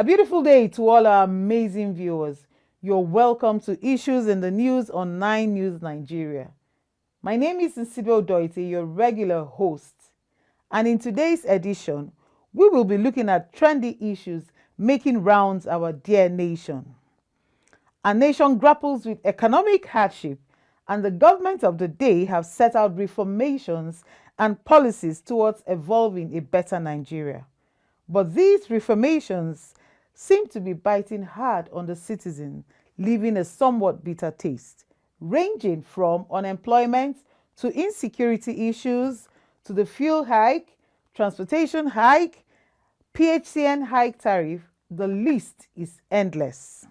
A beautiful day to all our amazing viewers. You're welcome to Issues in the News on 9 News Nigeria. My name is Tinubu'S, your regular host. And in today's edition, we will be looking at trendy issues making rounds our dear nation. Our nation grapples with economic hardship, and the government of the day have set out reformations and policies towards evolving a better Nigeria. But these reformations seem to be biting hard on the citizen, leaving a somewhat bitter taste, ranging from unemployment to insecurity issues to the fuel hike, transportation hike, PHCN hike tariff. The list is endless.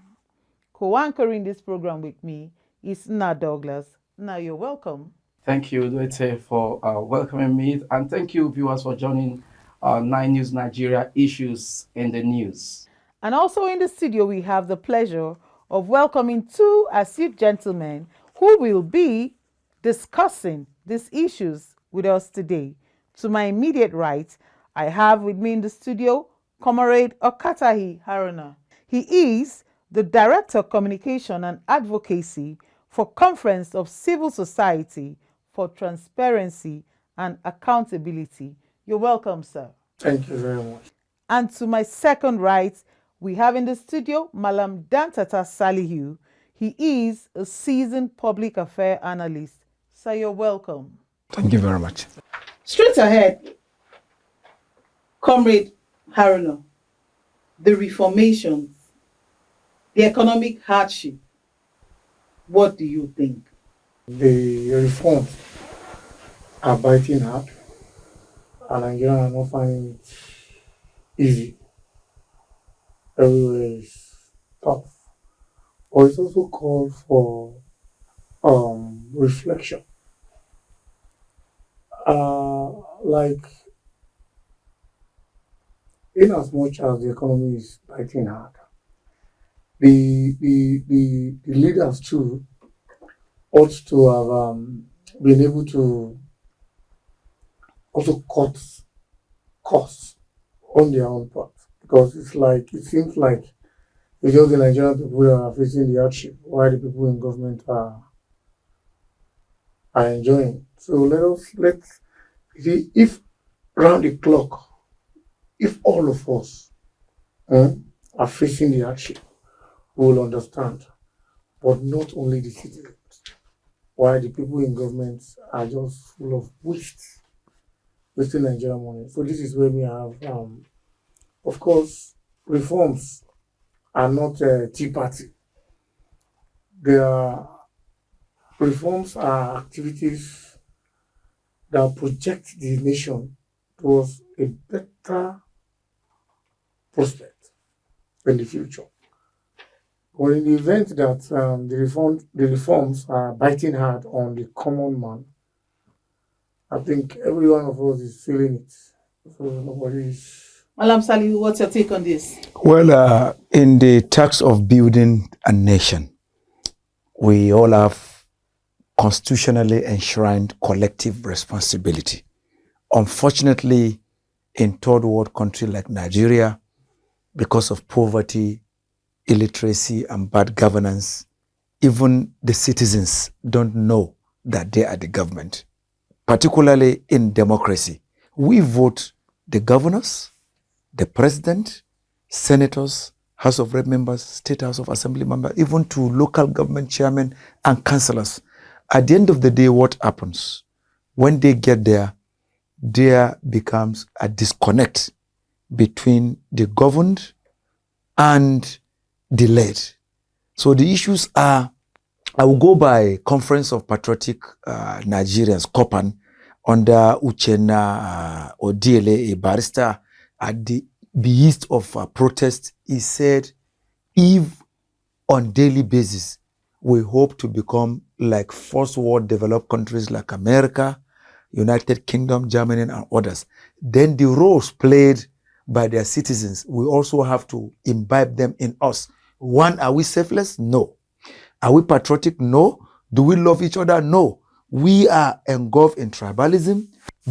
Co-anchoring this program with me is Na Douglas. Now you're welcome. Thank you, Dantata, for welcoming me, and thank you, viewers, for joining 9 News Nigeria Issues in the News. And also in the studio, we have the pleasure of welcoming two astute gentlemen who will be discussing these issues with us today. To my immediate right, I have with me in the studio Comrade Okatahi Haruna. He is the Director of Communication and Advocacy for Conference of Civil Society for Transparency and Accountability. You're welcome, sir. Thank you very much. And to my second right, we have in the studio Malam Dantata Salihu. He is a seasoned public affairs analyst. Sir, you're welcome. Thank you very much. Straight ahead, Comrade Haruna, the reformations, the economic hardship. What do you think? The reforms are biting hard, and Nigerians are not finding it easy. Everywhere is tough. But it's also called for reflection. Like, in as much as the economy is biting hard, the leaders too ought to have been able to also cut costs on their own part, because it seems like it's just the Nigerian people that are facing the hardship, while the people in government are enjoying. So let's see, if round the clock, if all of us are facing the hardship, we will understand. But not only the citizens, while the people in government are just full of wasting Nigerian money. So this is where we have, of course, reforms are not tea party. Reforms are activities that project the nation towards a better prospect in the future. But in the event that the reforms are biting hard on the common man, I think every one of us is feeling it. So nobody is. Malam Salihu, what's your take on this? Well, in the task of building a nation, we all have constitutionally enshrined collective responsibility. Unfortunately, in third world country like Nigeria, because of poverty, illiteracy, and bad governance, even the citizens don't know that they are the government. Particularly in democracy, we vote the governors, the president, senators, House of Rep members, State House of Assembly members, even to local government chairmen and councillors. At the end of the day, what happens? When they get there becomes a disconnect between the governed and the led. So the issues are, I will go by Conference of Patriotic Nigerians, COPAN, under Uchenna Odiele, a barrister at the behest of protest. He said, if on daily basis we hope to become like first world developed countries like America, United Kingdom, Germany, and others, then the roles played by their citizens, we also have to imbibe them in us. One, are we selfless? No. Are we patriotic? No. Do we love each other? No. We are engulfed in tribalism,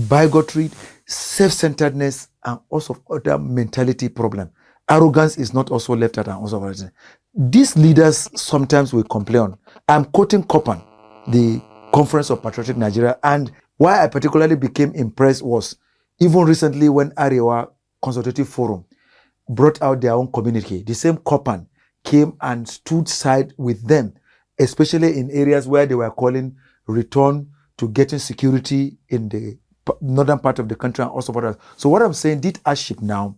bigotry, self-centeredness, and also other mentality problem. arrogance is not also left at an also. These leaders sometimes will complain. I'm quoting Copan, the Conference of Patriotic Nigeria, and why I particularly became impressed was even recently when Arewa Consultative Forum brought out their own communique. The same Copan came and stood side with them, especially in areas where they were calling return to getting security in the northern part of the country and also for that. So what I'm saying, did Hardship now,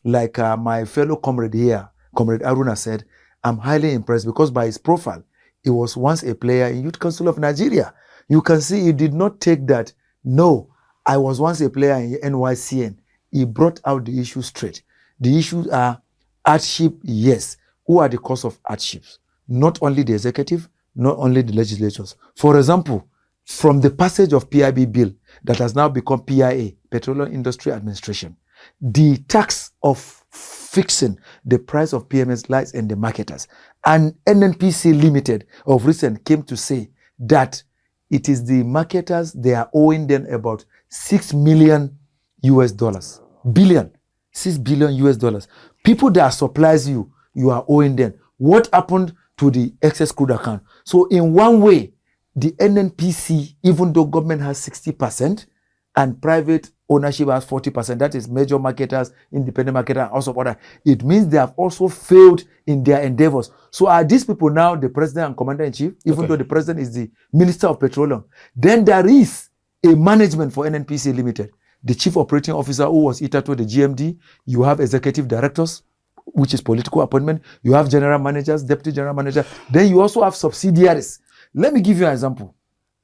like my fellow comrade here, Comrade Haruna said, I'm highly impressed because by his profile, he was once a player in Youth Council of Nigeria. You can see he did not take that, no, I was once a player in NYCN. He brought out the issue straight. The issues are hardship, yes. Who are the cause of hardships? Not only the executive, not only the legislatures. For example, from the passage of PIB bill that has now become PIA, Petroleum Industry Administration, the tax of fixing the price of PMS lies in the marketers. And NNPC Limited of recent came to say that it is the marketers, they are owing them about 6 million US dollars. Billion. 6 billion US dollars. People that supplies you, you are owing them. What happened to the excess crude account? So in one way, the NNPC, even though government has 60% and private ownership has 40%, that is major marketers, independent marketers, and also other, it means they have also failed in their endeavors. So are these people now the president and commander-in-chief, even though the president is the minister of petroleum? Then there is a management for NNPC Limited. The chief operating officer who was Itato, the GMD, you have executive directors, which is political appointment, you have general managers, deputy general manager, then you also have subsidiaries. Let me give you an example.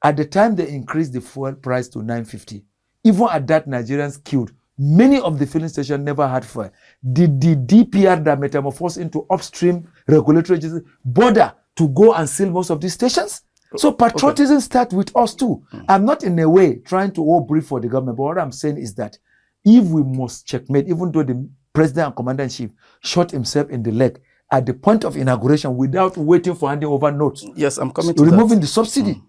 At the time they increased the fuel price to 950, even at that, Nigerians killed. Many of the filling stations never had fuel. Did the DPR that metamorphosed into upstream regulatory agency bother to go and seal most of these stations? So patriotism starts with us too. I'm not in a way trying to all brief for the government, but what I'm saying is that if we must checkmate, even though the president and commander-in-chief shot himself in the leg at the point of inauguration without waiting for handing over notes. Yes, I'm coming to removing that. the subsidy.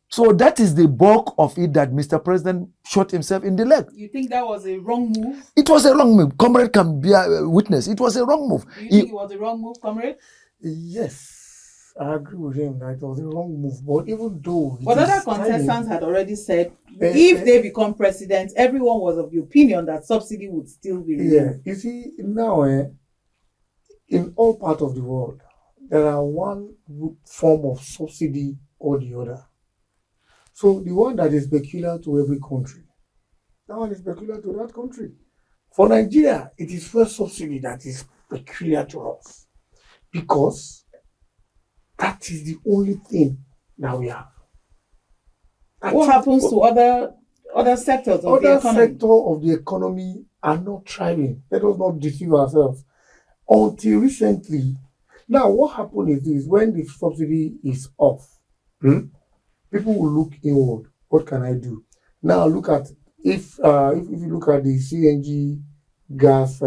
So that is the bulk of it that Mr. President shot himself in the leg. You think that was a wrong move? It was a wrong move. Comrade can be a witness. It was a wrong move. Do you think it was a wrong move, Comrade? Yes, I agree with him that it was a wrong move. But even though... But other contestants had already said if they become president, everyone was of the opinion that subsidy would still be removed. Yeah, you see, now in all parts of the world, there are one form of subsidy or the other. So the one that is peculiar to every country, that one is peculiar to that country. For Nigeria, it is first subsidy that is peculiar to us because that is the only thing that we have. What happens to other sectors of the economy? Other sectors of the economy are not thriving. Let us not deceive ourselves. Until recently, now what happened is this: when the subsidy is off, people will look inward. What can I do? Now look at if you look at the CNG gas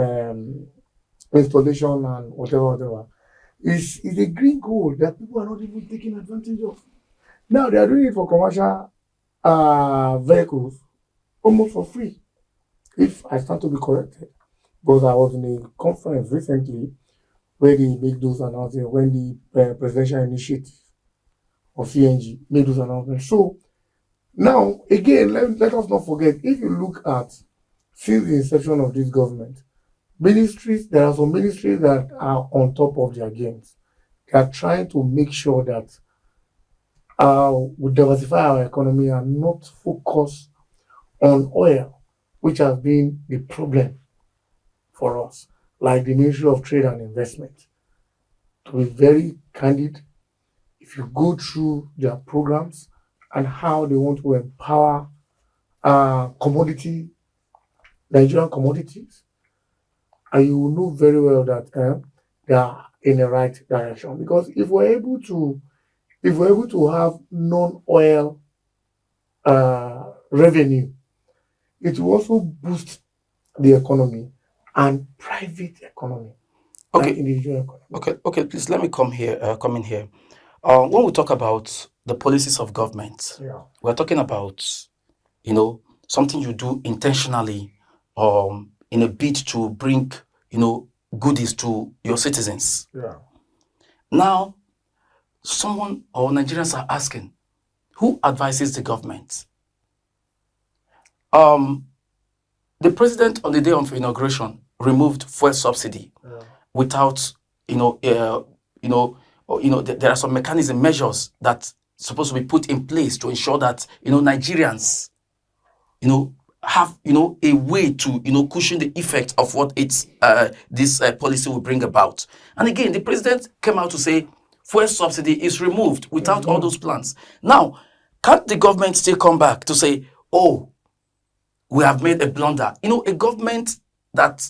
installation and whatever, is a green gold that people are not even taking advantage of. Now they are doing it for commercial vehicles almost for free. If I stand to be corrected, because I was in a conference recently where they make those announcements when the presidential initiative of CNG made those announcements. So now again, let us not forget, if you look at since the inception of this government, ministries, there are some ministries that are on top of their games. They are trying to make sure that we diversify our economy and not focus on oil, which has been the problem for us, like the Ministry of Trade and Investment. To be very candid, if you go through their programs and how they want to empower Nigerian commodities, and you will know very well that they are in the right direction. Because if we're able to have non-oil revenue, it will also boost the economy and private economy. Okay. Individual economy. Okay. Please let me come in here. When we talk about the policies of government, we're talking about something you do intentionally, in a bid to bring goodies to your citizens. Yeah. Now, someone or Nigerians are asking, who advises the government? The president on the day of inauguration removed fuel subsidy without, there are some mechanism measures that supposed to be put in place to ensure that Nigerians, have a way to cushion the effect of what this policy will bring about. And again, the president came out to say fuel subsidy is removed without all those plans. Now, can't the government still come back to say, oh, we have made a blunder? A government that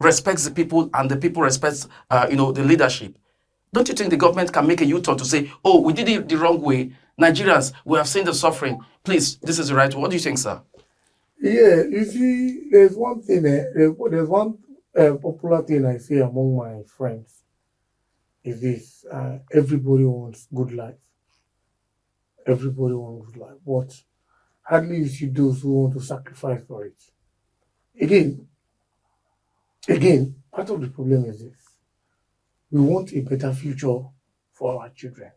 respects the people and the people respects, the leadership. Don't you think the government can make a U-turn to say, oh, we did it the wrong way. Nigerians, we have seen the suffering. Please, this is the right way. What do you think, sir? Yeah, you see, there's one thing, there's one popular thing I see among my friends is this: everybody wants good life. Everybody wants good life, but hardly you see those who want to sacrifice for it. Again, part of the problem is this: we want a better future for our children,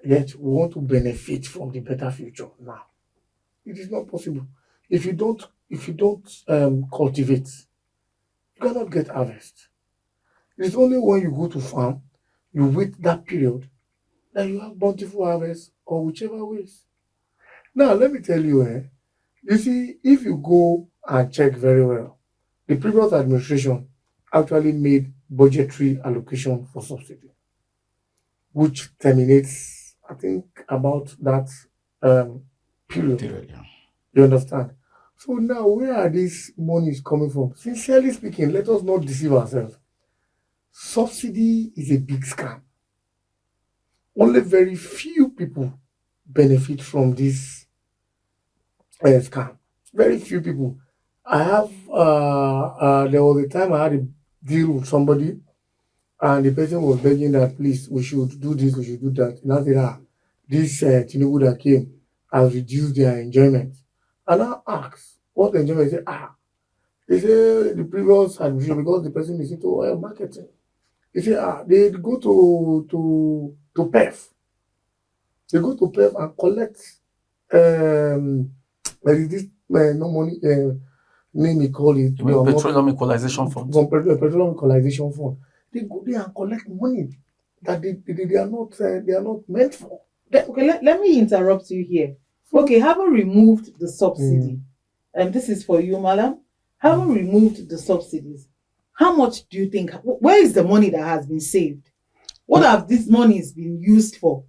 yet we want to benefit from the better future now. It is not possible. If you don't cultivate, you cannot get harvest. It's only when you go to farm, you wait that period, that you have bountiful harvest or whichever ways. Now, let me tell you, you see, if you go and check very well, the previous administration actually made budgetary allocation for subsidy, which terminates, I think, about that period. Yeah. You understand? So now, where are these monies coming from? Sincerely speaking, let us not deceive ourselves. Subsidy is a big scam. Only very few people benefit from this scam. Very few people. I have, there was a time I had a deal with somebody, and the person was begging that, please, we should do this, we should do that. And I said, this Tinubu that came has reduced their enjoyment. And I asked, what enjoyment? He said, the previous administration, because the person is into oil marketing. He said, they go to PEF. They go to PEF and collect, there is this, no money, name he call it. Petroleum Equalization Fund. Petroleum Equalization Fund. They go there and collect money that they are not meant for. Okay, let me interrupt you here. Okay, having removed the subsidy, and this is for you, madam. Having removed the subsidies, how much do you think? Where is the money that has been saved? What have these monies been used for?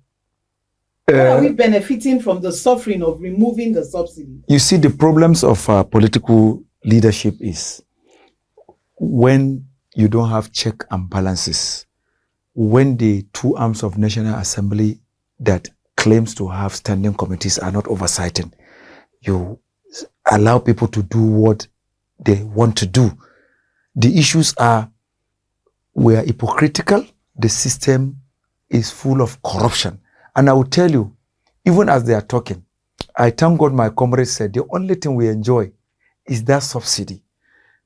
What are we benefiting from the suffering of removing the subsidy? You see, the problems of political leadership is when you don't have check and balances, when the two arms of National Assembly that claims to have standing committees are not oversighting, you allow people to do what they want to do. The issues are, we are hypocritical, the system is full of corruption. And I will tell you, even as they are talking, I thank God my comrade said the only thing we enjoy is that subsidy.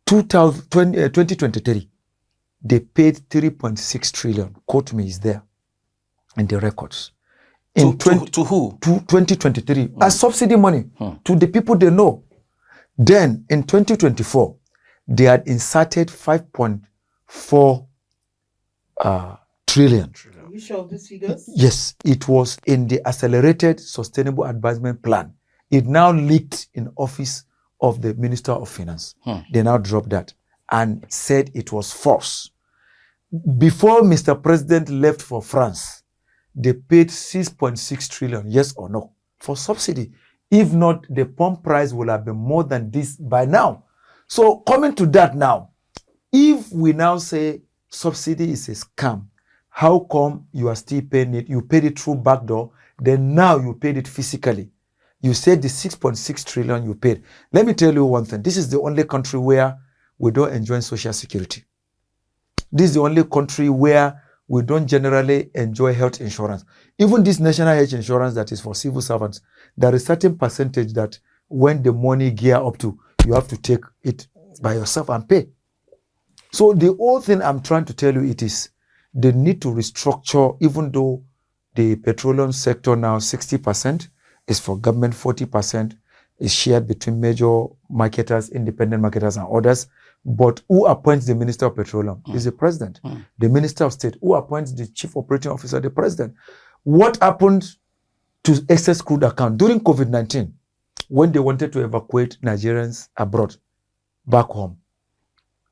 2023, they paid 3.6 trillion. Quote me, is there in the records. To who? To 2023, as subsidy money to the people they know. Then in 2024, they had inserted 5.4 trillion. Are you sure of these figures? Yes, it was in the Accelerated Sustainable Advancement Plan. It now leaked in office of the Minister of Finance. They now dropped that and said it was false. Before Mr. President left for France, they paid 6.6 trillion, yes or no, for subsidy. If not, the pump price will have been more than this by now. So coming to that now, if we now say subsidy is a scam, how come you are still paying it? You paid it through backdoor, then now you paid it physically. You said the 6.6 trillion you paid. Let me tell you one thing. This is the only country where we don't enjoy social security. This is the only country where we don't generally enjoy health insurance. Even this national health insurance that is for civil servants, there is a certain percentage that when the money gear up to, you have to take it by yourself and pay. So the whole thing I'm trying to tell you, it is the need to restructure, even though the petroleum sector now 60% is for government, 40% is shared between major marketers, independent marketers, and others. But who appoints the Minister of Petroleum is the President. The Minister of State, who appoints the Chief Operating Officer, the President. What happened to excess crude account during COVID-19 when they wanted to evacuate Nigerians abroad, back home?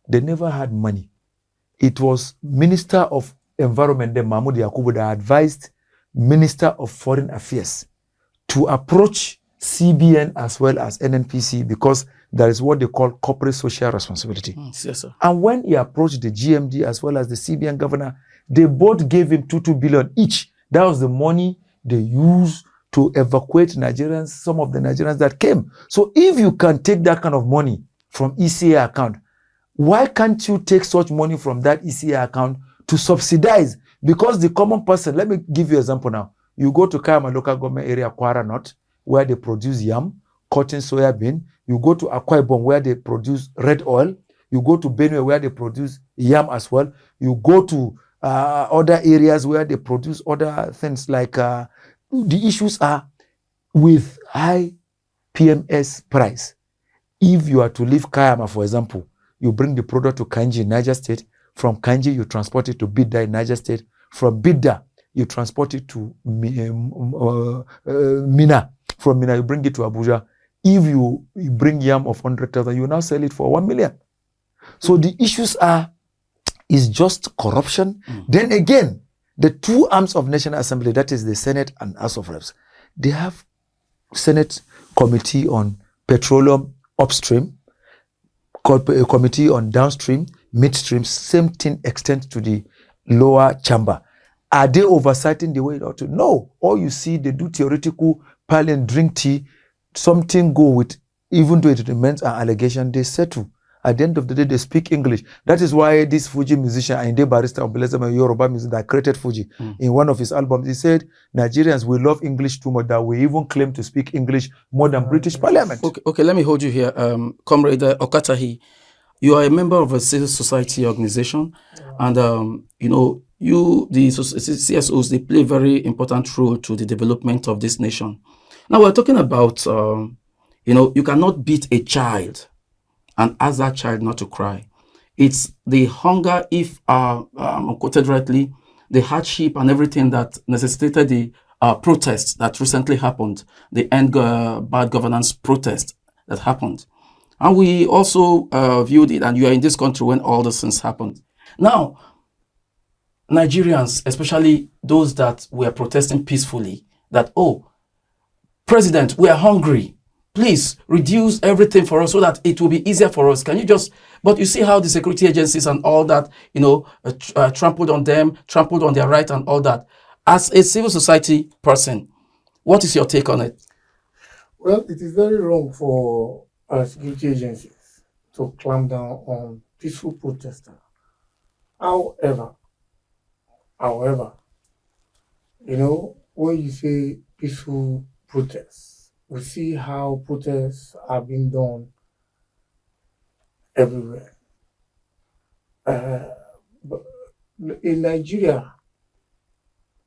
They never had money. It was Minister of Environment, then Mahmoud Yakubu, that advised Minister of Foreign Affairs to approach CBN as well as NNPC, because that is what they call corporate social responsibility. Yes, sir. And when he approached the GMD as well as the CBN governor, they both gave him 2 billion each. That was the money they used to evacuate Nigerians, some of the Nigerians that came. So if you can take that kind of money from ECA account, why can't you take such money from that ECA account to subsidize? Because the common person, let me give you an example now. You go to Kayama local government area, Kwara North, where they produce yam, cotton, soya bean. You go to Akwa Ibom, where they produce red oil. You go to Benue, where they produce yam as well. You go to other areas where they produce other things like the issues are with high PMS price. If you are to leave Kayama, for example, you bring the product to Kanji in Niger State. From Kanji, you transport it to Bidda in Niger State. From Bidda, you transport it to Mina. From Mina, you bring it to Abuja. If you bring yam of 100,000, you now sell it for 1 million. So the issues is just corruption. Then again, the 2 arms of National Assembly, that is the Senate and House of Reps, they have Senate Committee on Petroleum Upstream, Committee on Downstream, Midstream. Same thing extends to the lower chamber. Are they oversighting the way it ought to? No. All you see, they do theoretical pile and drink tea, something go with, even though it remains an allegation, they settle. At the end of the day, they speak English. That is why this Fuji musician, Ayinde Barrister of Belezema Yoruba music, that created Fuji, in one of his albums, he said, Nigerians, we love English too much that we even claim to speak English more than British Parliament. Okay, let me hold you here. Comrade Okatahi, you are a member of a civil society organization, and the CSOs, they play a very important role to the development of this nation. Now we're talking about, you cannot beat a child and ask that child not to cry. It's the hunger, if quoted rightly, the hardship and everything that necessitated the protests that recently happened, the end bad governance protest that happened. And we also viewed it, and you are in this country when all these things happened. Now, Nigerians, especially those that were protesting peacefully, that, President, we are hungry. Please reduce everything for us so that it will be easier for us. Can you just, but you see how the security agencies and all that, trampled on them, trampled on their right and all that. As a civil society person, what is your take on it? Well, it is very wrong for our security agencies to clamp down on peaceful protesters. However, when you say peaceful protests, we see how protests are being done everywhere. But in Nigeria,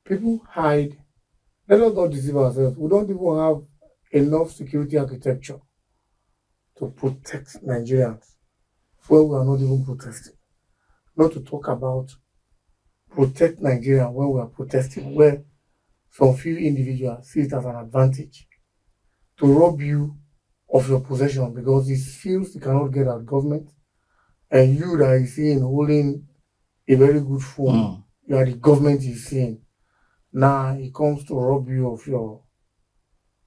people hide. Let us not deceive ourselves. We don't even have enough security architecture to protect Nigerians when we are not even protesting. Not to talk about protect Nigeria when we are protesting, where some few individuals see it as an advantage to rob you of your possession because it feels you cannot get at government, and you that is seeing holding a very good phone, you are the government is seeing. Now it comes to rob you of your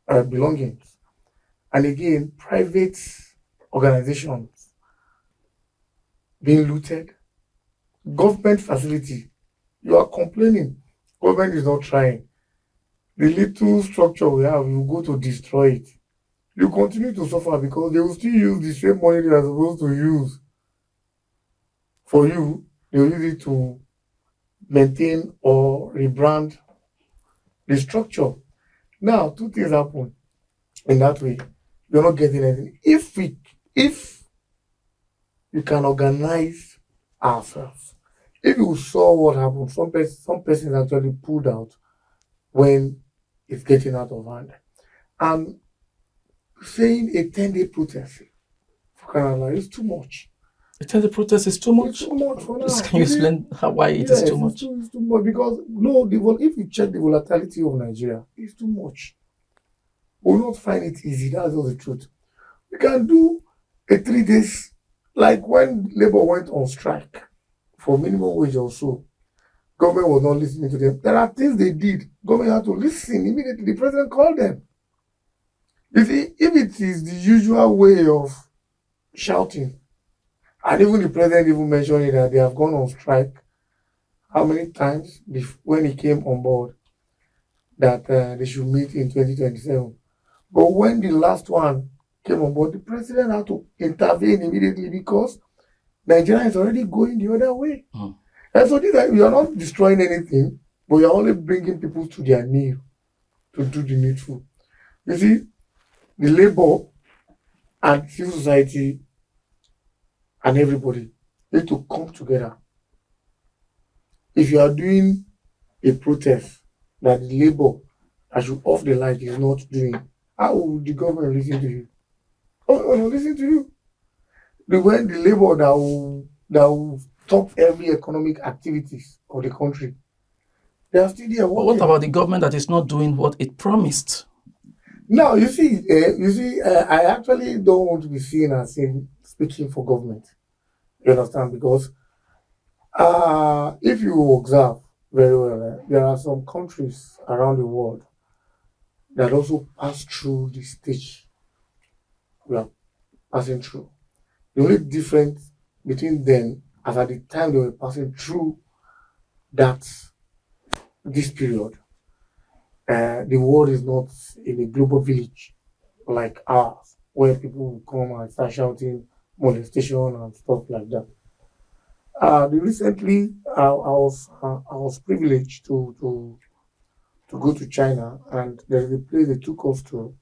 belongings. And again, private organizations being looted, government facility, you are complaining. Government is not trying. The little structure we have, you go to destroy it. You continue to suffer because they will still use the same money they are supposed to use for you. They will use it to maintain or rebrand the structure. Now, 2 things happen in that way. You're not getting anything. If you can organize ourselves. If you saw what happened, some persons actually pulled out when it's getting out of hand. And saying a 10-day protest for Canada is too much. You tell the protest is too much. It's too much for now. Please, can you explain why it is too much? It's too much because if you check the volatility of Nigeria, it's too much. We'll not find it easy. That's all the truth. We can do a 3 days, like when Labour went on strike for minimum wage or so. Government was not listening to them. There are things they did. Government had to listen immediately. The president called them. You see, if it is the usual way of shouting, and even the president even mentioned that they have gone on strike, how many times when he came on board that they should meet in 2027. But when the last one came on board, the president had to intervene immediately because Nigeria is already going the other way. Mm. And so you are not destroying anything, but you are only bringing people to their knee to do the needful. You see, the labor and civil society and everybody need to come together. If you are doing a protest that the labor that should off the light is not doing, how will the government listen to you? Oh, no, listen to you. When the labor that will stop every economic activities of the country, they are still there. But what about the government that is not doing what it promised? Now, you see, I actually don't want to be seen as speaking for government. You understand? Because if you observe very well, there are some countries around the world that also pass through this stage we are passing through. The only difference between them, as at the time they were passing through this period, the world is not in a global village like ours, where people will come and start shouting molestation and stuff like that. Recently, I was privileged to go to China, and there is a place they took us to.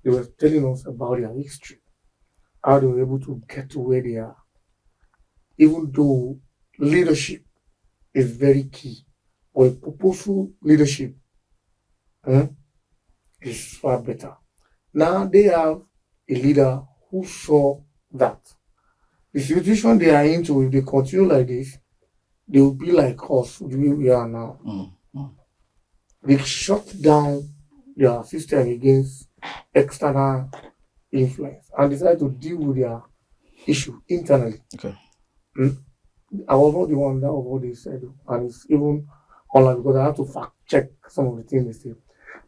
They were telling us about their history, how they were able to get to where they are, even though leadership is very key, or a purposeful leadership is far better. Now they have a leader who saw that the situation they are into, if they continue like this, they will be like us, the way we are now. They shut down their system against external influence and decide to deal with their issue internally. Okay. I was not the one, that was what they said, and it's even online because I have to fact check some of the things they say.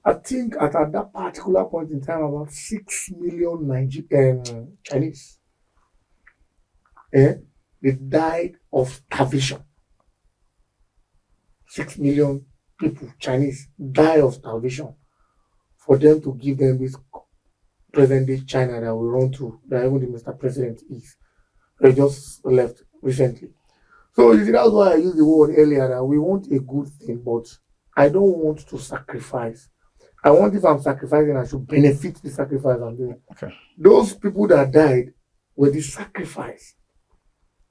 I think at that particular point in time, about 6 million Chinese, they died of starvation. 6 million people, Chinese, die of starvation for them to give them this present day China that we run through, that even the Mr. President is. They just left recently. So you see, that's why I used the word earlier that we want a good thing, but I don't want to sacrifice. I want, if I'm sacrificing, I should benefit the sacrifice I'm doing. Okay. Those people that died were the sacrifice.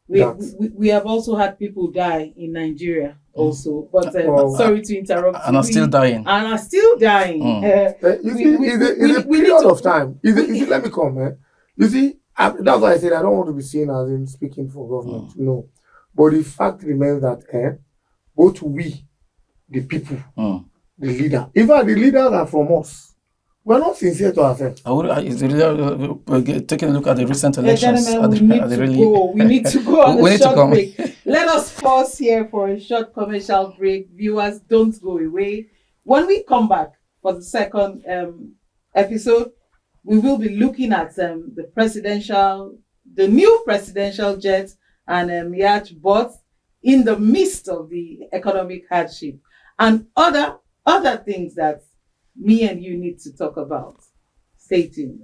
We have also had people die in Nigeria also, but sorry to interrupt. And are still dying. And are still dying. You see, it's a period of time. Let me come, man. You see, that's why I said I don't want to be seen as in speaking for government. No. But the fact remains that both we, the people, the leader, in fact, the leaders are from us. We're not sincere to ourselves. Taking a look at the recent elections. Gentlemen, we need to go on a short break. Let us pause here for a short commercial break. Viewers, don't go away. When we come back for the second episode, we will be looking at the new presidential jet and yacht bought in the midst of the economic hardship and other things that me and you need to talk about. Stay tuned.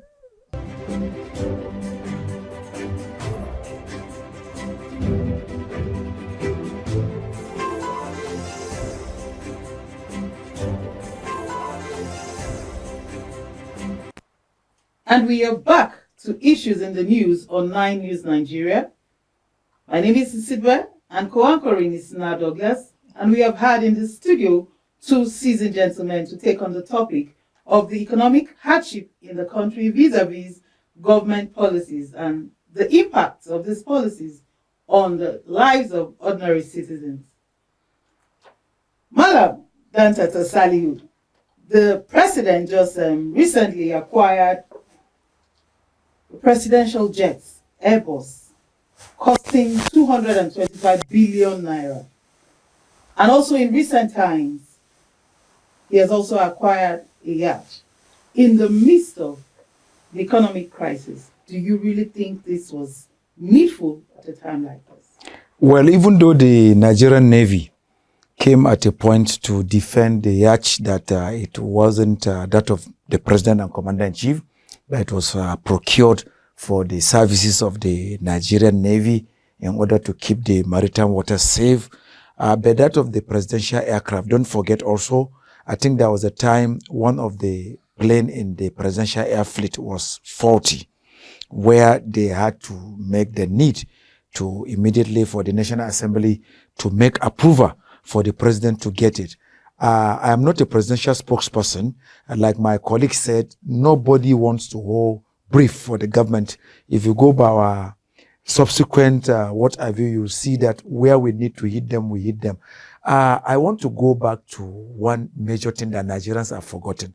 And we are back to issues in the news on 9 News Nigeria. My name is Sidwe, and co-anchoring is Sina Douglas, and we have had in the studio two seasoned gentlemen to take on the topic of the economic hardship in the country vis-a-vis government policies and the impact of these policies on the lives of ordinary citizens. Malam Dantata Salihu, the president just recently acquired presidential jets, Airbus, costing 225 billion naira. And also in recent times, he has also acquired a yacht. In the midst of the economic crisis, do you really think this was needful at a time like this? Well, even though the Nigerian Navy came at a point to defend the yacht that it wasn't that of the president and commander-in-chief, but it was procured for the services of the Nigerian Navy in order to keep the maritime waters safe. But that of the presidential aircraft, don't forget also, I think there was a time one of the plane in the presidential air fleet was faulty, where they had to make the need to immediately for the National Assembly to make approval for the president to get it. I am not a presidential spokesperson. Like my colleague said, nobody wants to hold brief for the government. If you go by our subsequent what have you, you'll see that where we need to hit them, we hit them. I want to go back to one major thing that Nigerians have forgotten.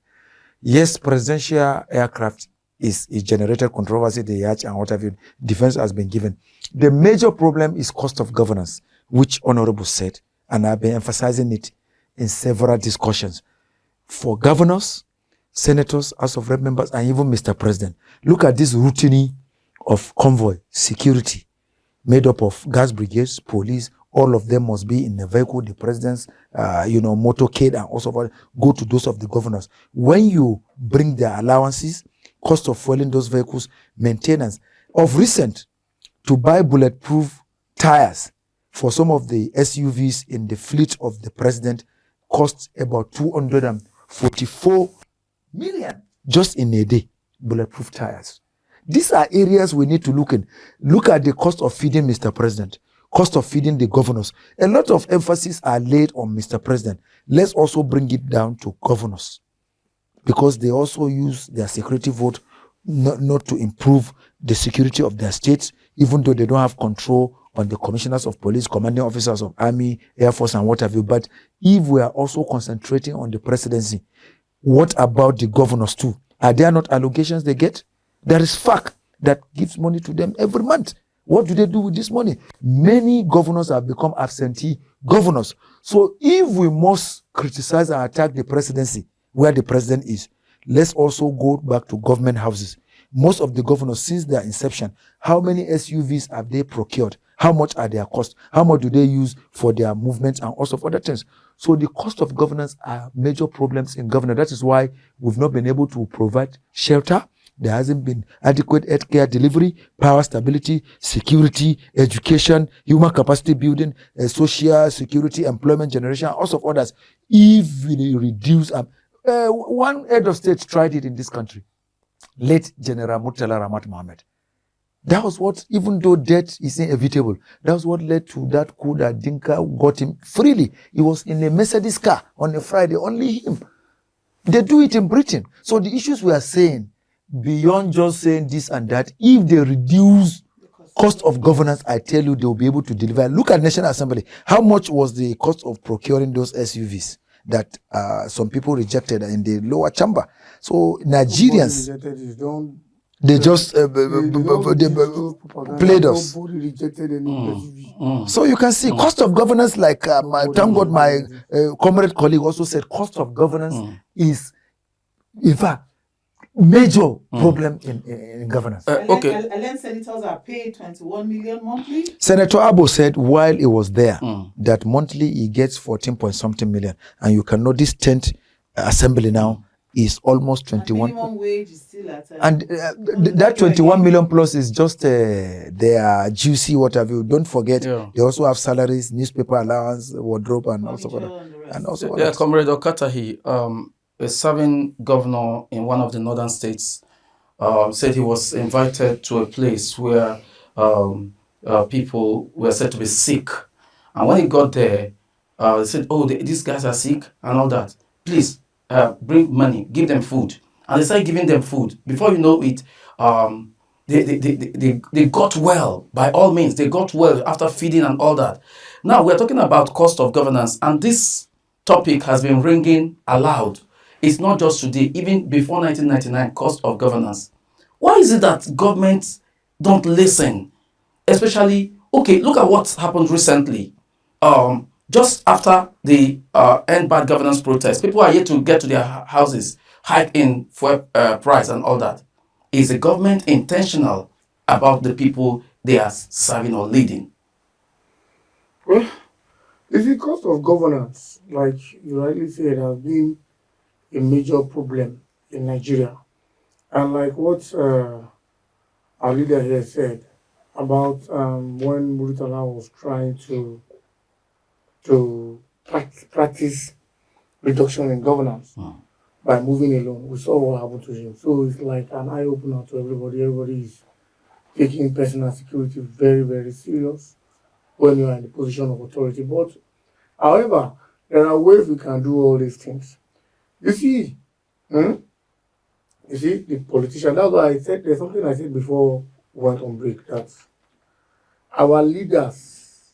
Yes, presidential aircraft is generated controversy, the yacht and what have you. Defense has been given. The major problem is cost of governance, which Honorable said, and I've been emphasizing it in several discussions. For governors, senators, House of Rep members, and even Mr. President, look at this routine of convoy security made up of gas brigades, police. All of them must be in the vehicle. The president's, motorcade and also go to those of the governors. When you bring their allowances, cost of fueling those vehicles, maintenance. Of recent, to buy bulletproof tires for some of the SUVs in the fleet of the president costs about 244 million just in a day, bulletproof tires. These are areas we need to look in. Look at the cost of feeding Mr. President, cost of feeding the governors. A lot of emphasis are laid on Mr. President. Let's also bring it down to governors, because they also use their security vote not to improve the security of their states, even though they don't have control on the commissioners of police, commanding officers of army, air force, and what have you. But if we are also concentrating on the presidency, what about the governors too? Are there not allocations they get? There is FAC that gives money to them every month. What do they do with this money? Many governors have become absentee governors. So if we must criticize and attack the presidency where the president is, let's also go back to government houses. Most of the governors, since their inception, how many SUVs have they procured? How much are their costs? How much do they use for their movements and also for other things? So the cost of governance are major problems in governance. That is why we've not been able to provide shelter. There hasn't been adequate healthcare delivery, power stability, security, education, human capacity building, social security, employment generation, also of others. If we reduce, one head of state tried it in this country, late General Murtala Ramat Mohammed. That was what, even though death is inevitable, that was what led to that coup that Dinka got him freely. He was in a Mercedes car on a Friday, only him. They do it in Britain. So the issues we are saying, beyond just saying this and that, if they reduce cost of governance, I tell you, they will be able to deliver. Look at National Assembly. How much was the cost of procuring those SUVs that some people rejected in the lower chamber? So Nigerians, they just played us. So you can see cost of governance, like thank God my comrade colleague also said, cost of governance is, in fact, major problem in governance. Okay. Alen senators are paid 21 million monthly. Senator Abo said while he was there that monthly he gets 14 point something million, and you can know this 10th assembly now is almost 21. And minimum wage is still at and that 21 million plus is just their juicy what have you. Don't forget they also have salaries, newspaper allowance, wardrobe, and also Comrade Okatahi, a serving governor in one of the northern states, said he was invited to a place where people were said to be sick. And when he got there, they said, oh, these guys are sick and all that. Please bring money, give them food. And they started giving them food. Before you know it, they got well. By all means, they got well after feeding and all that. Now, we're talking about cost of governance. And this topic has been ringing aloud. It's not just today, even before 1999, cost of governance. Why is it that governments don't listen? Especially, okay, look at what's happened recently. Just after the end bad governance protest, people are yet to get to their houses, hike in fuel price and all that. Is the government intentional about the people they are serving or leading? Well, the cost of governance, like you rightly said, has been a major problem in Nigeria. And like what our leader here said about when Muritala was trying to practice reduction in governance by moving alone, we saw what happened to him. So it's like an eye opener to everybody. Everybody is taking personal security very, very serious when you are in the position of authority. But however, there are ways we can do all these things. You see, the politician, that's why I said there's something I said before we went on break, that our leaders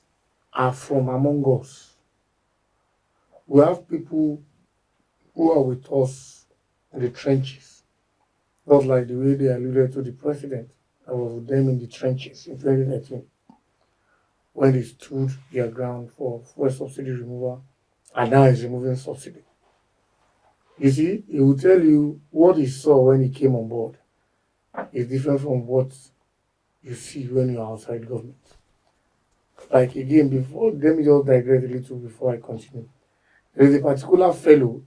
are from among us. We have people who are with us in the trenches, not like the way they alluded to the president that was with them in the trenches in 2013 when they stood their ground for fuel subsidy removal, and now he's removing subsidy. You see, he will tell you what he saw when he came on board is different from what you see when you're outside government. Like again, before, let me just digress a little before I continue. There is a particular fellow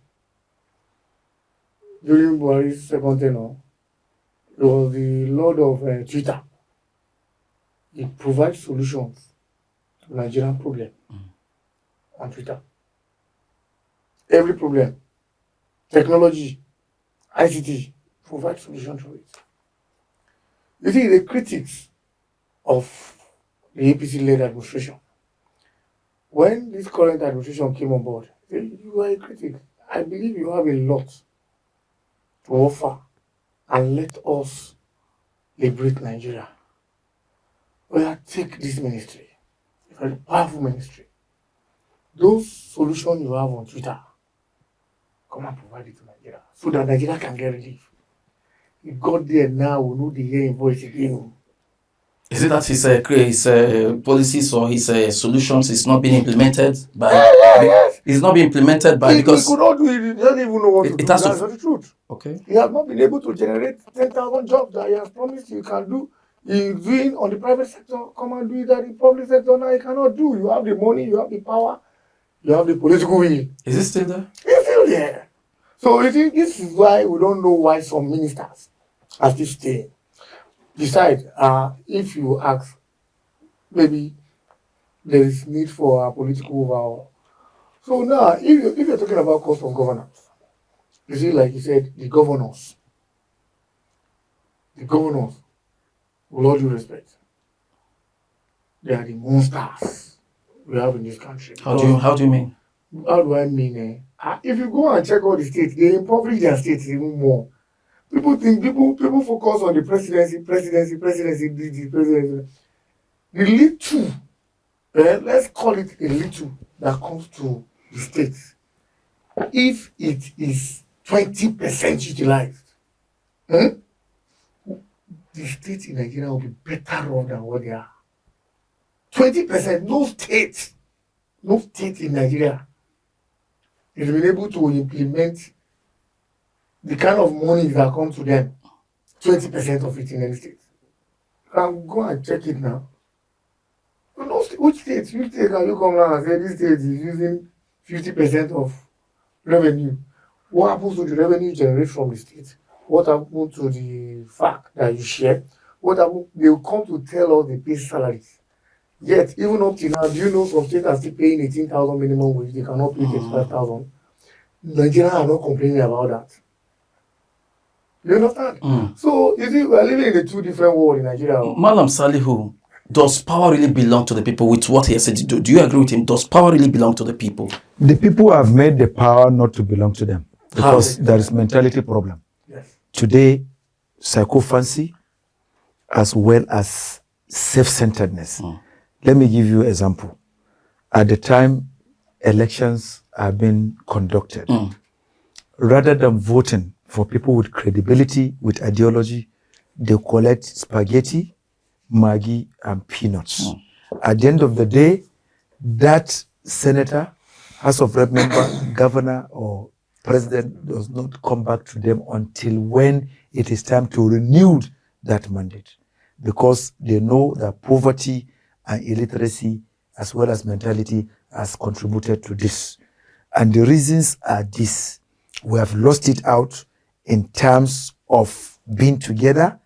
during Buhari's second tenure. He was the lord of Twitter. He provides solutions to Nigerian problem on Twitter. Every problem, technology, ICT, provide solution to it. You see, the critics of the APC-led administration, when this current administration came on board, they said, you are a critic. I believe you have a lot to offer, and let us liberate Nigeria. Well, take this ministry, a very powerful ministry. Those solutions you have on Twitter, come and provide it to Nigeria so that Nigeria can get relief. He got there now, we know the hear his voice again. Is it that his policies or his solutions is not being implemented by? Yes. It's not being implemented by because he could not do it. He doesn't even know what to do. has to That's the truth. Okay. He has not been able to generate 10,000 jobs that he has promised you can do. He's doing on the private sector. Come and do it at the public sector. Now he cannot do. You have the money, you have the power, you have the political will. Is it still there? He's still there. So you see, this is why we don't know why some ministers are still staying. Besides, if you ask, maybe there is need for a political overhaul. So now, if you're talking about cost of governance, you see, like you said, the governors, with all due respect, they are the monsters we have in this country. How do you mean? How do I mean? If you go and check all the states, they impoverish their states even more. People focus on the presidency, the presidency. The little, let's call it a little, that comes to the states, if it is 20% utilized, the states in Nigeria will be better off than what they are. 20%, no state in Nigeria has been able to implement the kind of money that comes to them, 20% of it in any state. You can go and check it now. You know, which state can you come now and say this state is using 50% of revenue? What happens to the revenue you generate from the state? What happens to the fact that you share? What happens? They will come to tell us they pay salaries. Yet, even up to now, do you know some states are still paying 18,000 minimum wage? They cannot pay 35,000. Nigerians are not complaining about that. You understand? So, you see, we are living in a two different world in Nigeria. Malam Salihu, does power really belong to the people with what he has said? Do you agree with him? Does power really belong to the people? The people have made the power not to belong to them because How? there is mentality problem. Yes. Today, psychophancy as well as self-centeredness. Let me give you an example. At the time elections are being conducted, rather than voting for people with credibility, with ideology, they collect spaghetti, Maggi, and peanuts. At the end of the day, that senator, House of Rep member, governor, or president does not come back to them until when it is time to renew that mandate, because they know that poverty and illiteracy, as well as mentality, has contributed to this. And the reasons are this: we have lost it out in terms of being together,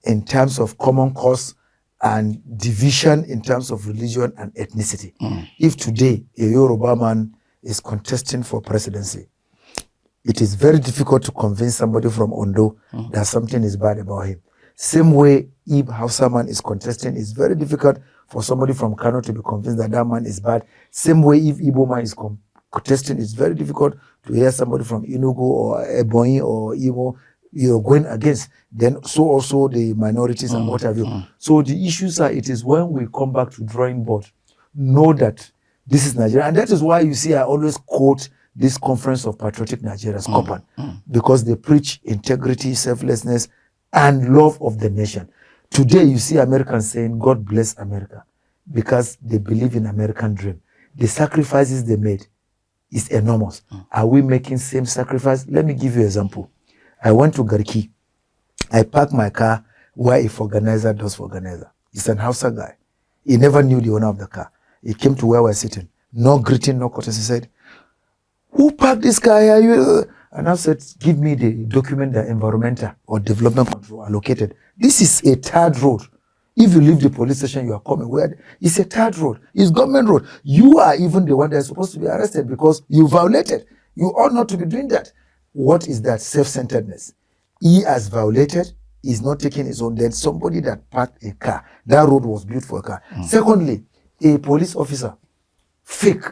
in terms of common cause, and division in terms of religion and ethnicity. If today a Yoruba man is contesting for presidency, it is very difficult to convince somebody from Ondo that something is bad about him. Same way, if Hausa man is contesting, it's very difficult for somebody from Kano to be convinced that that man is bad. Same way, if Igbo man is contesting, it's very difficult to hear somebody from Enugu or Ebonyi or Igbo you're going against. Then so also the minorities and what have you. So the issues are, it is when we come back to drawing board, know that this is Nigeria. And that is why you see I always quote this Conference of Patriotic Nigerians, COPAN, because they preach integrity, selflessness, and love of the nation. Today you see Americans saying, God bless America, because they believe in American dream. The sacrifices they made is enormous. Are we making same sacrifice? Let me give you an example. I went to Garki. I parked my car where if organizer does for organizer. He's an Hausa guy. He never knew the owner of the car. He came to where we're sitting. No greeting, no courtesy. He said, who parked this car here? You? And I said, give me the document that environmental or development control allocated. This is a third road. If you leave the police station, you are coming where it's a third road. It's government road. You are even the one that is supposed to be arrested because you violated. You ought not to be doing that. What is that? Self-centeredness. He has violated, he's not taking his own. Then somebody that parked a car, that road was built for a car. Secondly, a police officer, fake,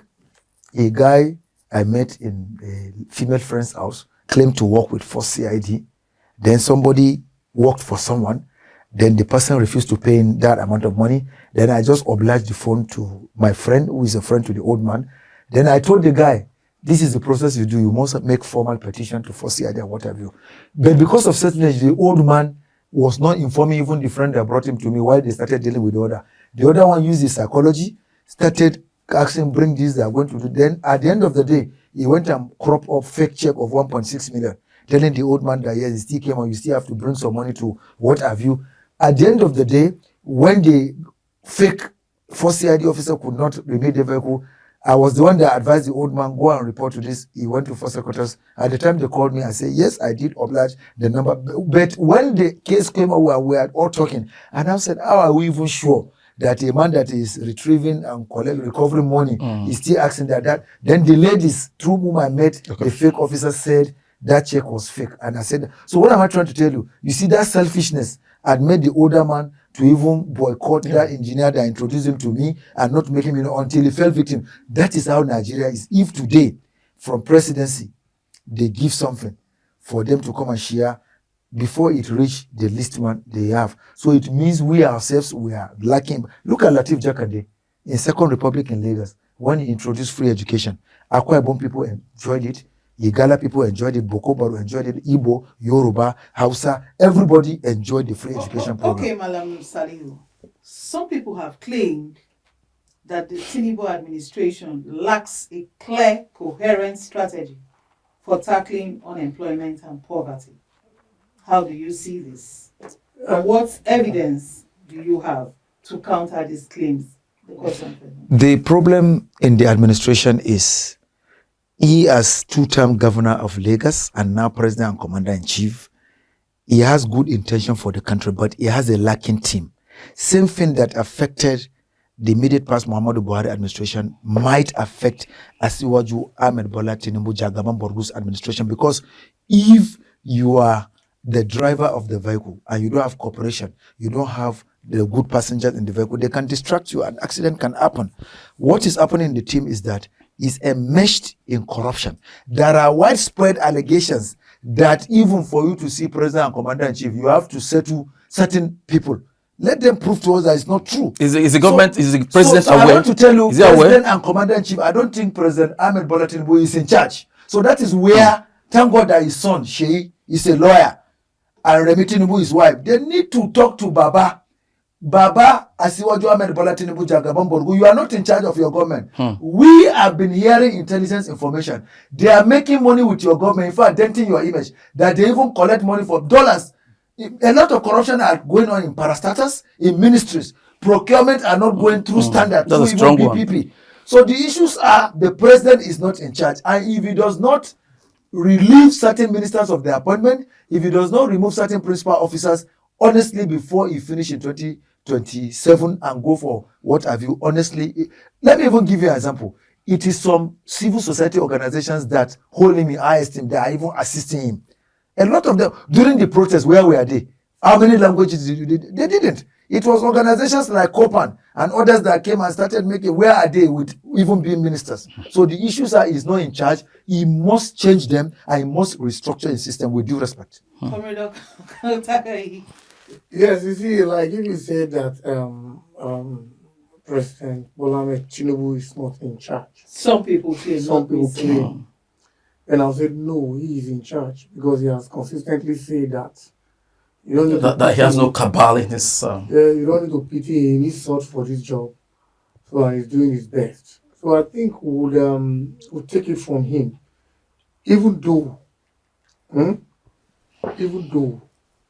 a guy I met in a female friend's house, claimed to work with Force CID. Then somebody worked for someone. Then the person refused to pay in that amount of money. Then I just obliged the phone to my friend, who is a friend to the old man. Then I told the guy, this is the process you do. You must make formal petition to Force CID and what have you. But because of certain, the old man was not informing even the friend that brought him to me while they started dealing with the other. The other one used his psychology, started asking, bring this, they are going to do. Then at the end of the day, he went and cropped up fake check of 1.6 million, telling the old man that yes, he still came on, you still have to bring some money to what have you. At the end of the day, when the fake Force CID officer could not remove the vehicle, I was the one that advised the old man, go and report to this. He went to Force Secretaries. At the time they called me, I said, yes, I did oblige the number. But when the case came out, we were all talking. And I said, how are we even sure that a man that is retrieving and recovering money is still asking that? Then the ladies through whom I met, the fake officer said that check was fake. And I said, so what am I trying to tell you? You see, that selfishness had made the older man to even boycott that engineer that introduced him to me and not make him, until he fell victim. That is how Nigeria is. If today, from presidency, they give something for them to come and share before it reach the least one they have. So it means we ourselves, we are lacking. Look at Lateef Jakande in Second Republic in Lagos, when he introduced free education. Akwa Ibom people enjoyed it. Igala people enjoyed it, Boko Baro enjoyed it, Igbo, Yoruba, Hausa, everybody enjoyed the free education program. Okay, Malam Salihu. Some people have claimed that the Tinubu administration lacks a clear, coherent strategy for tackling unemployment and poverty. How do you see this? And what evidence do you have to counter these claims? The problem in the administration is he, as two-term governor of Lagos and now president and commander-in-chief, he has good intention for the country, but he has a lacking team. Same thing that affected the immediate past Muhammadu Buhari administration might affect Asiwaju Ahmed Bola Tinubu Jagaban Borgu's administration, because if you are the driver of the vehicle and you don't have cooperation, you don't have the good passengers in the vehicle, they can distract you. An accident can happen. What is happening in the team is that is enmeshed in corruption. There are widespread allegations that even for you to see President and Commander-in-Chief, you have to settle certain people. Let them prove to us that it's not true. Is the government, is the president so aware? I want to tell you, is he aware? President and Commander-in-Chief, I don't think President Ahmed Bola Tinubu is in charge. So that is where, thank God that his son, Sheyi, is a lawyer, and Remi Tinubu, his wife. They need to talk to Baba. Baba, Asiwaju Ahmed Bola Tinubu Jagaban Borgu, you are not in charge of your government. We have been hearing intelligence information. They are making money with your government, in fact, denting your image, that they even collect money for dollars. A lot of corruption are going on in parastatals, in ministries. Procurement are not going through standard, through even PPP. So the issues are the president is not in charge. And if he does not relieve certain ministers of their appointment, if he does not remove certain principal officers, honestly, before he finish in 2027 and go for what have you, honestly, let me even give you an example. It is some civil society organizations that hold him in high esteem, they are even assisting him. A lot of them, during the protest, where were they? How many languages did you do? They didn't. It was organizations like Copan and others that came and started making, where are they with even being ministers? So the issues are, he's not in charge. He must change them and he must restructure his system with due respect. Comrade Okatahi. Yes, you see, like if you say that President Bola Ahmed Tinubu is not in charge. Some people claim. Some people claim. And I'll say, no, he is in charge because he has consistently said that. You don't need that he has no cabal in his... you don't need to pity him. He sought for this job. So and he's doing his best. So I think we'll take it from him. Even though,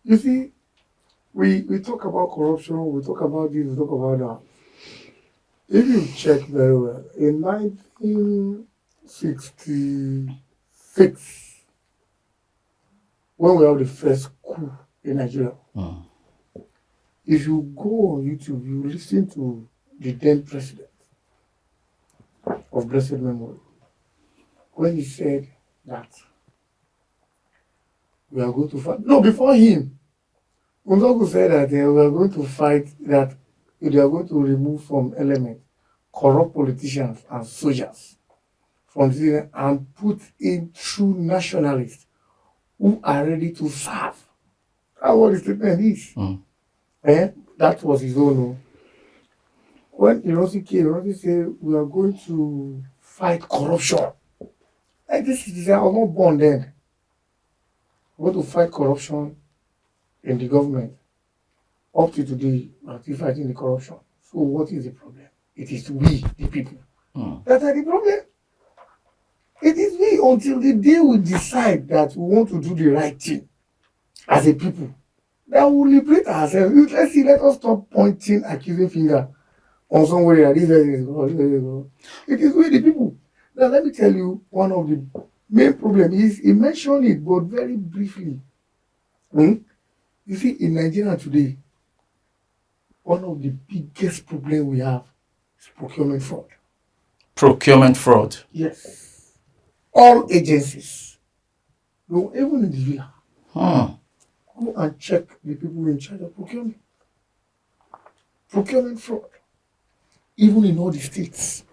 you see, we talk about corruption, we talk about this, we talk about that. If you check very well, in 1966, when we have the first coup in Nigeria, if you go on YouTube, you listen to the then president of blessed memory, when he said that we are going to fight. No, before him, Unzoku said that we are going to fight, that they are going to remove from element corrupt politicians and soldiers from the citizen and put in true nationalists who are ready to serve. That's what the statement is. That was his own. When Irosi came, Irosi said, we are going to fight corruption. Like this is, I was not born then. We're going to fight corruption in the government. Up to today, we are still fighting the corruption. So what is the problem? It is we, the people, that are the problem. It is we until the day we decide that we want to do the right thing as a people, that will liberate ourselves. Let us stop pointing, accusing finger on somebody that this is God. It is we, the people. Now let me tell you, one of the main problems is, he mentioned it, but very briefly. You see, in Nigeria today, one of the biggest problems we have is procurement fraud. Procurement fraud. Yes. All agencies, no, even in the villa, go and check the people in charge of procurement. Procurement fraud. Even in all the states.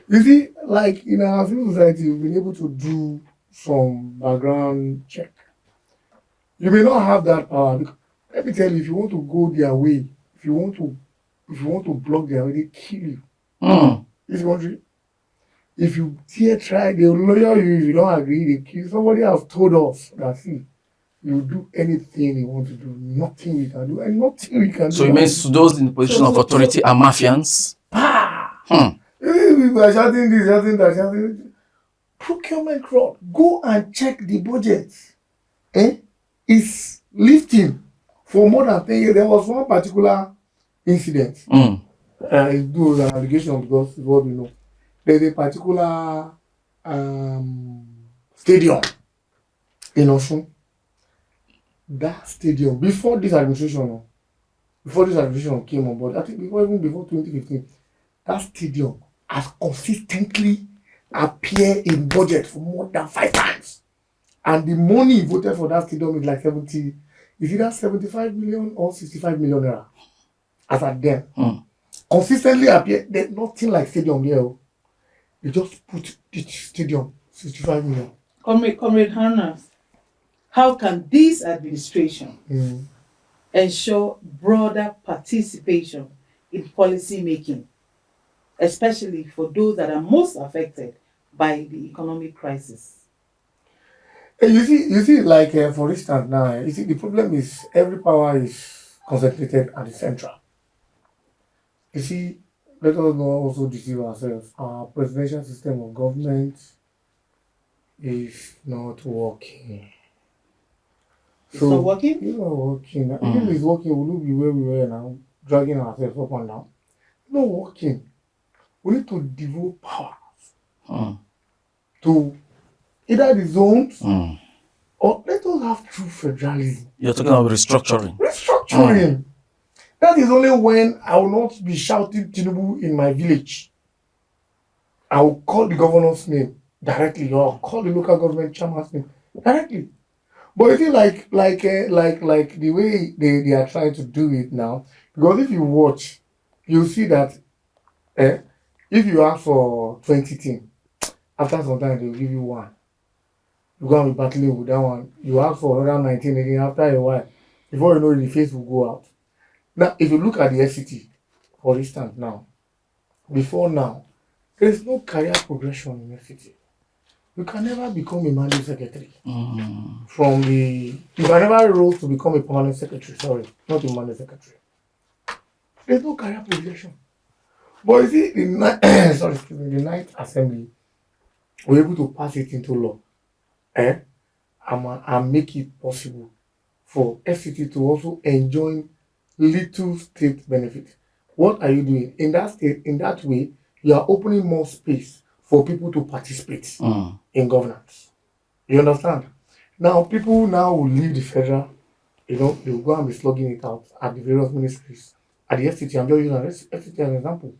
You see, like in our civil society, we've been able to do some background check. You may not have that power. Let me tell you, if you want to go their way, if you want to block their way, they kill you. This country, if you dare try, they'll lawyer you. If you don't agree, they kill you. Somebody has told us that, see, you do anything you want to do, nothing we can do, and nothing we can do. So it means those in the position of authority are mafians? We are shouting this, shouting that, shouting. Procurement fraud. Go and check the budget. It's lifting for more than 10 years. There was one particular incident. It was an allegation because it's what we know. There's a particular stadium in Osun. That stadium, before this administration came on board, I think even before 2015, that stadium has consistently appeared in budget for more than 5 times. And the money voted for that stadium is like 75 million or 65 million naira. as at then. Consistently appear. There's nothing like stadium here. Oh. They just put the stadium 65 million. Comrade Haruna, how can this administration ensure broader participation in policy making, especially for those that are most affected by the economic crisis? You see, like for instance now, you see the problem is every power is concentrated at the central. You see, let us not also deceive ourselves. Our presidential system of government is not working. It's not working? It's not working. If it's working, we will be where we were now, dragging ourselves up and down. It's not working. We need to devote power to either the zones or let us have true federalism. You're talking about restructuring. Restructuring. That is only when I will not be shouting Tinubu in my village. I will call the governor's name directly, or I'll call the local government chairman's name directly. But I feel like the way they are trying to do it now, because if you watch, you'll see that if you ask for 20 things, after some time they'll give you one. You go and be battling with that one. You ask for another 19 again after a while. Before you know it, the face will go out. Now, if you look at the FCT, for instance, now, before now, there is no career progression in FCT. You can never become a managing secretary. You can never rose to become a permanent secretary. Sorry, not a managing secretary. There's no career progression. But you see, the ninth assembly were able to pass it into law, and make it possible for FCT to also enjoy little state benefit. What are you doing in that state? In that way, you are opening more space for people to participate in governance. You understand? Now, people now will leave the federal, they will go and be slugging it out at the various ministries. At the FCT, I'm just using FCT as an example.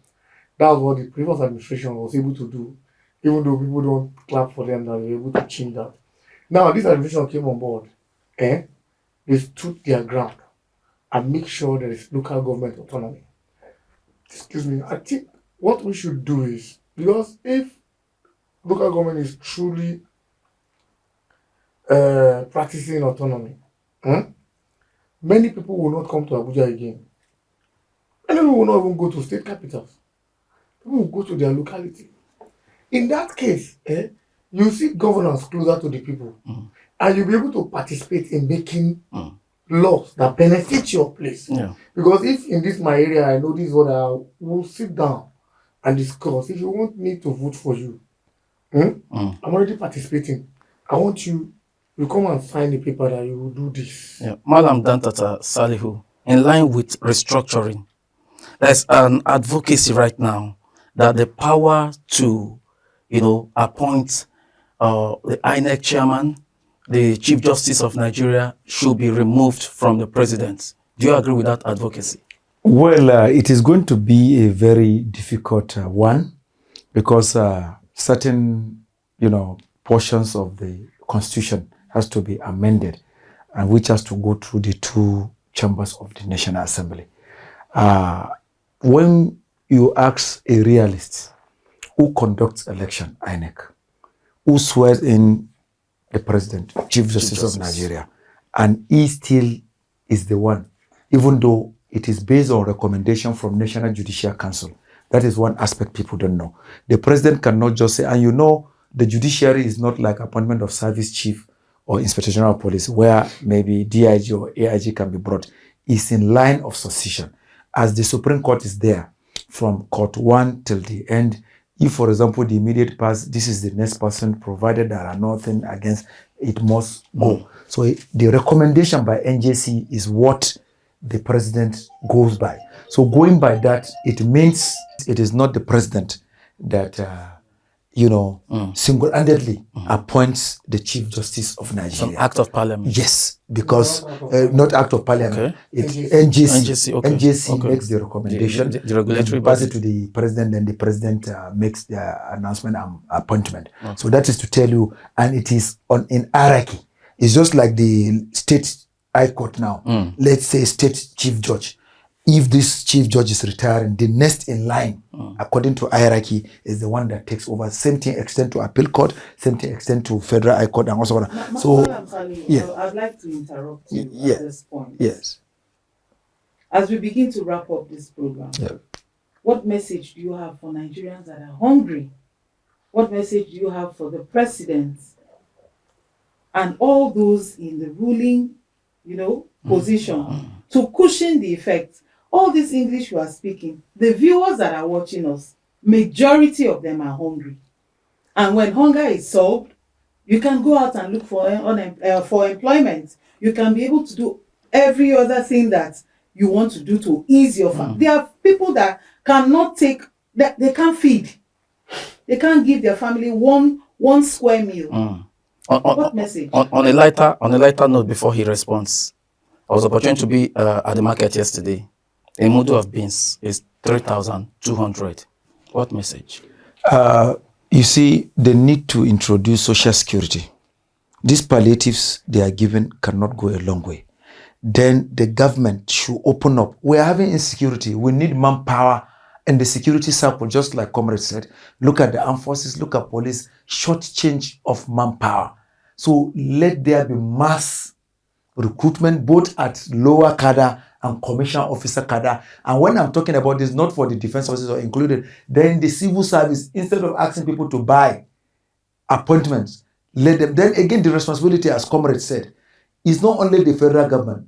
That was what the previous administration was able to do, even though people don't clap for them, that they were able to change that. Now, this administration came on board, they stood their ground and make sure there is local government autonomy. Excuse me, I think what we should do is, because if local government is truly practicing autonomy, many people will not come to Abuja again. Many people will not even go to state capitals. People will go to their locality. In that case, you see governance closer to the people, and you'll be able to participate in making laws that benefit your place. Yeah. Because if in this my area, I know this is what I will sit down and discuss. If you want me to vote for you, I'm already participating. I want you come and sign the paper that you will do this. Yeah. Madam Dantata, Salihu, in line with restructuring, there's an advocacy right now that the power to, appoint the INEC chairman, the Chief Justice of Nigeria, should be removed from the president. Do you agree with that advocacy? Well, it is going to be a very difficult one because certain, portions of the Constitution has to be amended, and which has to go through the two chambers of the National Assembly. When you ask a realist who conducts election, INEC, who swears in the president, Chief Justice of Nigeria, and he still is the one, even though it is based on recommendation from National Judicial Council. That is one aspect people don't know. The president cannot just say, and the judiciary is not like appointment of service chief or inspector general of police, where maybe DIG or AIG can be brought. It's in line of succession. As the Supreme Court is there from court 1 till the end, if, for example, the immediate past, this is the next person, provided there are nothing against, it must go. So the recommendation by NJC is what the president goes by. So going by that, it means it is not the president that, single-handedly appoints the Chief Justice of Nigeria. Some act of parliament. Yes, because not act of parliament. Okay. It's NJC. Okay. NJC makes the recommendation. The regulatory pass body. it to the president, then the president makes the announcement and appointment. Okay. So that is to tell you, and it is in hierarchy. It's just like the state high court now. Let's say state chief judge. if this chief judge is retiring, the next in line, according to hierarchy, is the one that takes over. Same thing extend to appeal court, same thing extend to federal high court, and also. Madam Salihu, I'd like to interrupt you at this point. Yes. As we begin to wrap up this program, Yeah. what message do you have for Nigerians that are hungry? What message do you have for the president and all those in the ruling, position to cushion the effect? All this English you are speaking, the viewers that are watching us, majority of them are hungry. And when hunger is solved, you can go out and look for employment. You can be able to do every other thing that you want to do to ease your family. There are people that cannot they can't feed. They can't give their family one square meal. What message? On a lighter note, before he responds, I was opportunity to be at the market yesterday. A mudu of beans is 3,200. What message? You see, they need to introduce social security. These palliatives they are given cannot go a long way. Then the government should open up. We are having insecurity. We need manpower and the security circle, just like Comrade said. Look at the armed forces, look at police, short change of manpower. So let there be mass recruitment, both at lower cadre and commissioner officer cadre. And when I'm talking about this, not for the defense officers are included, then the civil service, instead of asking people to buy appointments, let them. Then again, the responsibility, as Comrade said, is not only the federal government.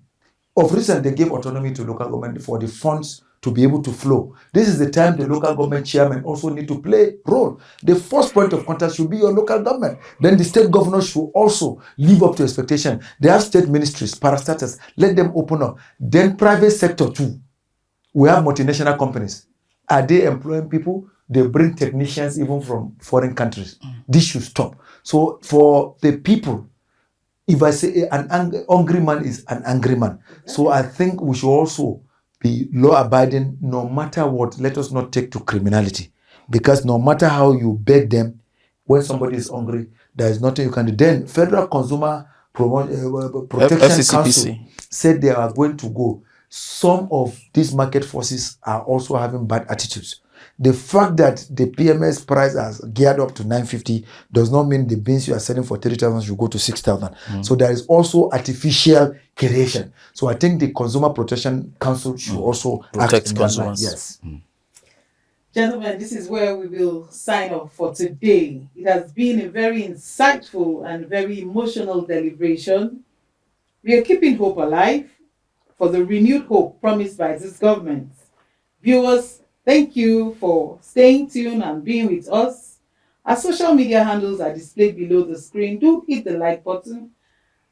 Of recent, they gave autonomy to local government for the funds to be able to flow. This is the time the local government chairman also need to play a role. The first point of contact should be your local government. Then the state governors should also live up to expectation. They have state ministries, parastatals, let them open up. Then private sector too. We have multinational companies. Are they employing people? They bring technicians even from foreign countries. This should stop. So for the people, if I say an hungry man is an angry man. So I think we should also be law-abiding no matter what. Let us not take to criminality. Because no matter how you beg them, when somebody is hungry, there is nothing you can do. Then Federal Consumer Protection Council said they are going to go. Some of these market forces are also having bad attitudes. The fact that the PMS price has geared up to 950 does not mean the beans you are selling for 30,000 should go to 6,000. So there is also artificial creation. So I think the Consumer Protection Council should also protect consumers. Yes. Gentlemen, this is where we will sign off for today. It has been a very insightful and very emotional deliberation. We are keeping hope alive for the renewed hope promised by this government. Viewers, thank you for staying tuned and being with us. Our social media handles are displayed below the screen. Do hit the like button.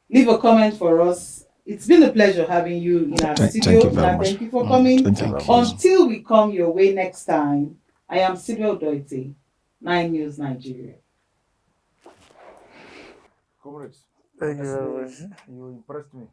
Leave a comment for us. It's been a pleasure having you in our studio. Thank you very much. Thank you for coming. Thank you. Until we come your way next time, I am Tinubu'S, 9 News Nigeria. Comrades, thank you very much. You impressed me.